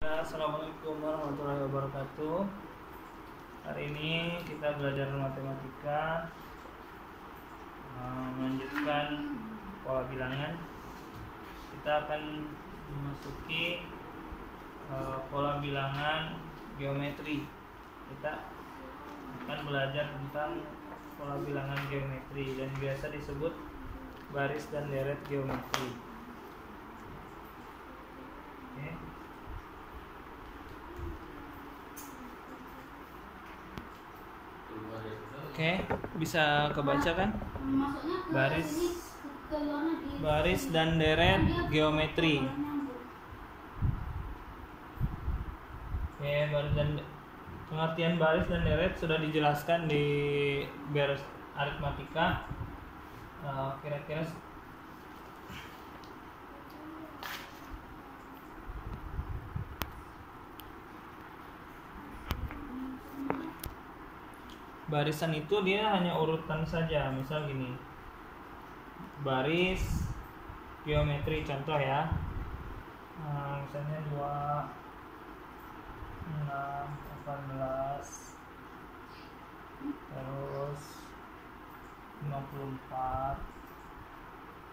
Assalamualaikum warahmatullahi wabarakatuh. Hari ini kita belajar matematika, melanjutkan pola bilangan. Kita akan memasuki pola bilangan geometri. Kita akan belajar tentang pola bilangan geometri dan biasa disebut baris dan deret geometri. Oke, bisa kebaca kan? Baris dan deret geometri. Oke, pengertian baris dan deret sudah dijelaskan di baris aritmatika. Kira-kira barisan itu dia hanya urutan saja. Misal gini, baris geometri contoh ya, misalnya 2, 6, 18, terus 54,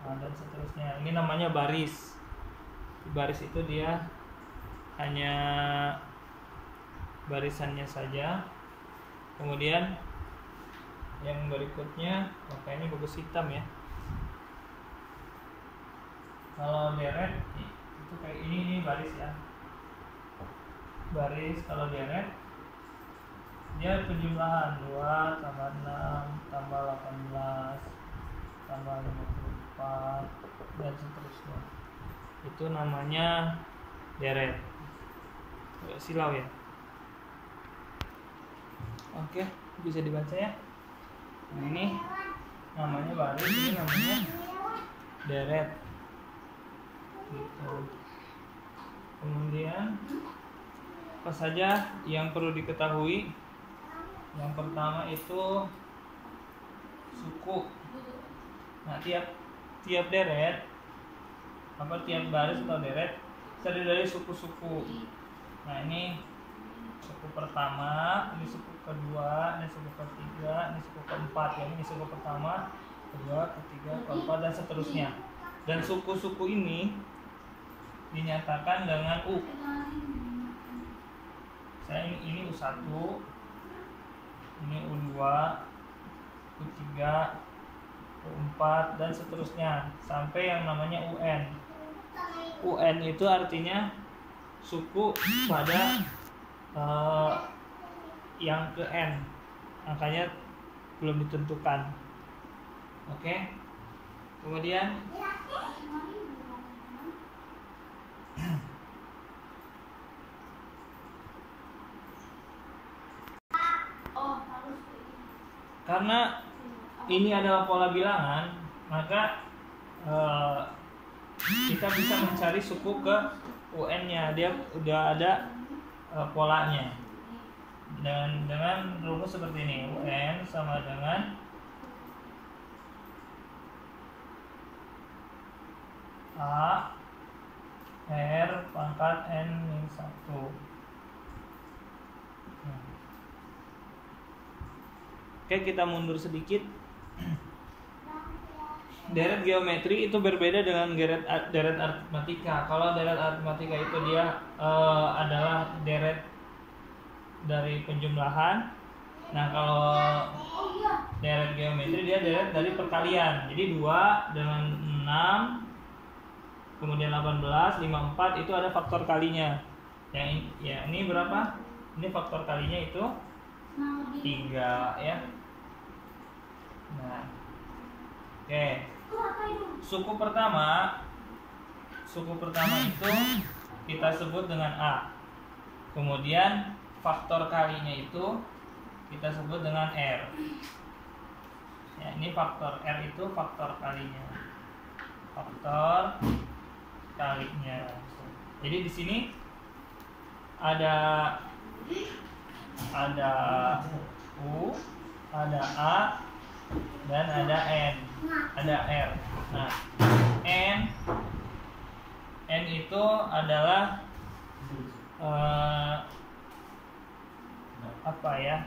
dan seterusnya. Ini namanya baris. Baris itu dia hanya barisannya saja. Kemudian yang berikutnya, ini bagus hitam ya. Kalau deret itu kayak ini baris ya. Baris kalau deret dia penjumlahan 2 tambah 6 tambah 18 tambah 54 dan seterusnya. Itu namanya deret. Agak silau ya. Oke, bisa dibaca ya. Nah, ini namanya baris, ini namanya deret. Gitu. Kemudian apa saja yang perlu diketahui? Yang pertama itu suku. Nah, tiap deret, tiap baris atau deret terdiri dari suku-suku. Nah, ini suku pertama, ini suku kedua, ini suku ketiga, ini suku keempat ya. Ini suku pertama, kedua, ketiga, keempat dan seterusnya. Dan suku-suku ini dinyatakan dengan U. Saya ini U1, ini U2, U3, U4 dan seterusnya sampai yang namanya UN. UN itu artinya suku pada yang ke N, angkanya belum ditentukan. Oke. Kemudian karena ini adalah pola bilangan, maka kita bisa mencari suku ke UN-nya. Dia udah ada polanya dengan rumus seperti ini. UN sama dengan A R pangkat N-1. Oke, kita mundur sedikit. Deret geometri itu berbeda dengan deret aritmatika. Kalau deret aritmatika itu dia adalah deret dari penjumlahan. Nah, kalau deret geometri dia deret dari perkalian. Jadi 2 dengan 6 kemudian 18, 54 itu ada faktor kalinya. Yang ya ini berapa? Ini faktor kalinya itu 3 ya. Nah. Oke. Suku pertama itu kita sebut dengan A. Kemudian faktor kalinya itu kita sebut dengan R. Ya, ini faktor R itu faktor kalinya. Faktor kalinya. Jadi di sini ada U, ada A, dan ada N, ada R. Nah, N itu adalah apa ya,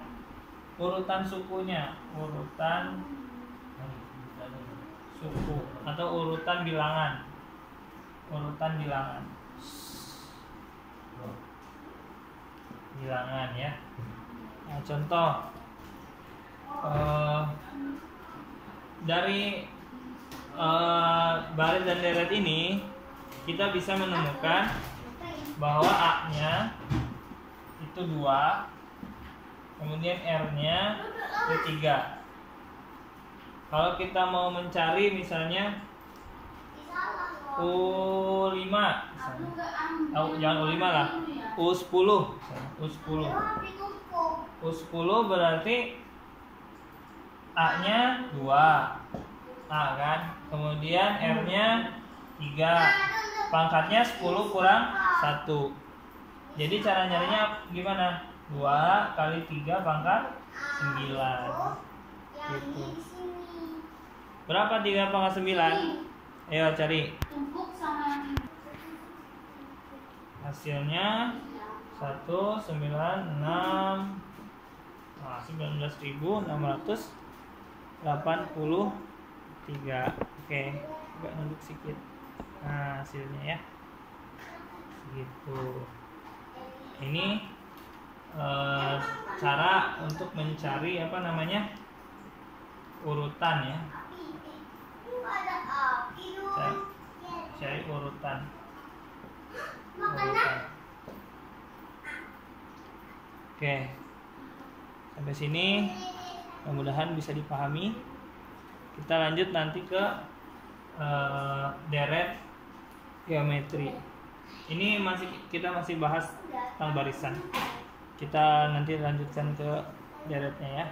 urutan sukunya, urutan suku atau urutan bilangan, bilangan ya. Nah, contoh dari baris dan deret ini kita bisa menemukan bahwa A-nya itu 2, kemudian R-nya itu 3. Kalau kita mau mencari misalnya U5 misalnya. Jangan U5 lah, U10 berarti A-nya 2, A kan, kemudian R-nya 3, pangkatnya 10 kurang 1. Jadi cara nyarinya gimana? 2 kali 3 pangkat 9 gitu. Berapa 3 pangkat 9? Ayo cari. Hasilnya 196. Nah, 19.683. Oke, agak nunduk sedikit. Nah, hasilnya ya. Gitu. Ini cara untuk mencari apa namanya? Urutan ya. Cari urutan. Oke. Sampai sini mudah-mudahan bisa dipahami. Kita lanjut nanti ke deret geometri. Ini kita masih bahas tentang barisan. Kita nanti lanjutkan ke deretnya ya.